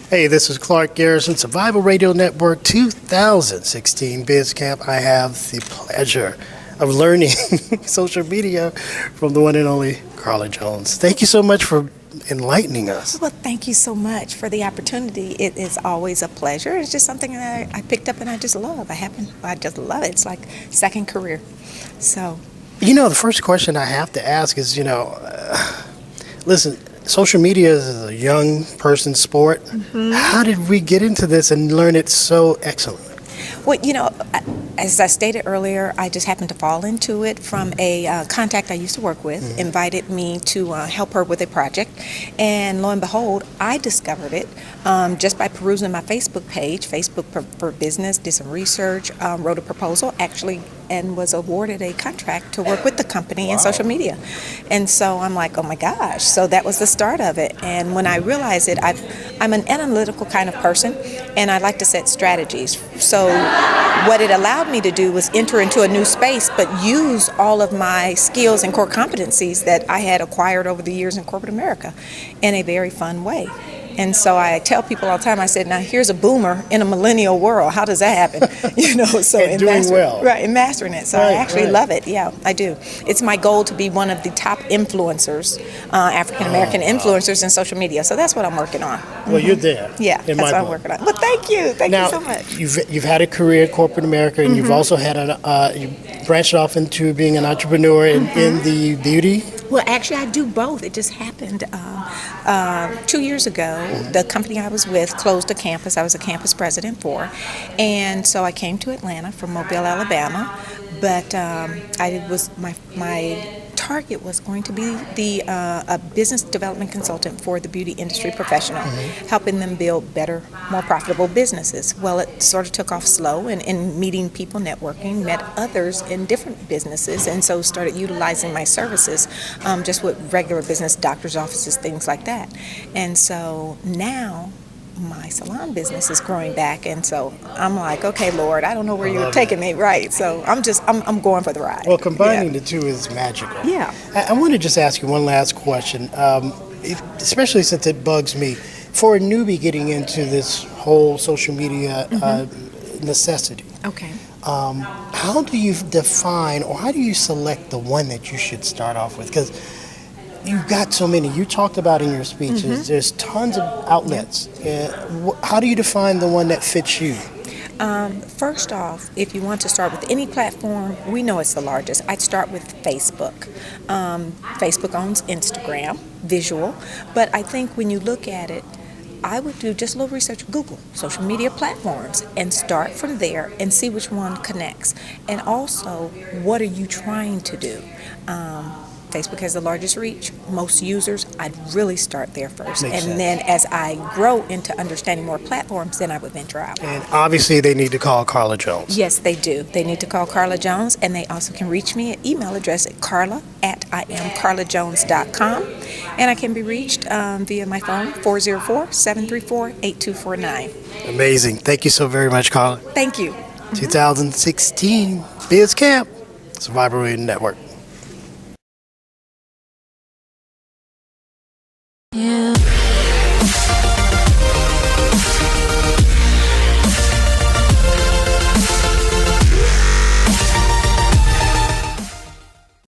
Hey, this is Clark Garrison, Survival Radio Network 2016 BizCamp. I have the pleasure of learning social media from the one and only Carla Jones. Thank you so much for enlightening us. Well, thank you so much for the opportunity. It is always a pleasure. It's just something that I picked up and I just love. I just love it. It's like second career. So, the first question I have to ask is, listen, social media is a young person's sport. Mm-hmm. How did we get into this and learn it so excellently? Well, as I stated earlier, I just happened to fall into it from a contact I used to work with, mm-hmm. invited me to help her with a project, and lo and behold, I discovered it just by perusing my Facebook page, Facebook for Business, did some research, wrote a proposal, actually, and was awarded a contract to work with the company in social media. And so I'm like, oh my gosh, so that was the start of it. And when I realized it, I'm an analytical kind of person, and I like to set strategies. So what it allowed me to do was enter into a new space, but use all of my skills and core competencies that I had acquired over the years in corporate America in a very fun way. And so I tell people all the time, I said, now here's a boomer in a millennial world. How does that happen? So and doing well. Right, and mastering it. So I actually love it. Yeah, I do. It's my goal to be one of the top influencers, African-American influencers in social media. So that's what I'm working on. Well, you're there. Yeah, that's what I'm working on. Well, thank you. Thank you so much. You've had a career in corporate America, and mm-hmm. you've also had you branched off into being an entrepreneur in the beauty. Well, actually, I do both. It just happened 2 years ago. The company I was with closed a campus. I was a campus president for, and so I came to Atlanta from Mobile, Alabama. But I was my target was going to be a business development consultant for the beauty industry professional, mm-hmm. helping them build better, more profitable businesses. Well, it sort of took off slow, and in meeting people, networking, met others in different businesses, and so started utilizing my services just with regular business, doctor's offices, things like that. And so now my salon business is growing back, and so I'm like, okay, Lord, I don't know where you're taking me, right? So I'm going for the ride. Well, combining the two is magical. Yeah. I want to just ask you one last question, especially since it bugs me. For a newbie getting into this whole social media mm-hmm. necessity, okay. How do you define, or how do you select the one that you should start off with? Because you've got so many. You talked about in your speeches, mm-hmm. there's tons of outlets. How do you define the one that fits you? First off, if you want to start with any platform, we know it's the largest. I'd start with Facebook. Facebook owns Instagram, visual. But I think when you look at it, I would do just a little research, Google social media platforms, and start from there and see which one connects. And also, what are you trying to do? Facebook has the largest reach, most users. I'd really start there first. Makes sense. Then as I grow into understanding more platforms, then I would venture out. And obviously they need to call Carla Jones. Yes, they do. They need to call Carla Jones, and they also can reach me at email address at carla@iamcarlajones.com. And I can be reached via my phone, 404-734-8249. Amazing. Thank you so very much, Carla. Thank you. 2016 BizCamp, Survival Radio Network. Yeah.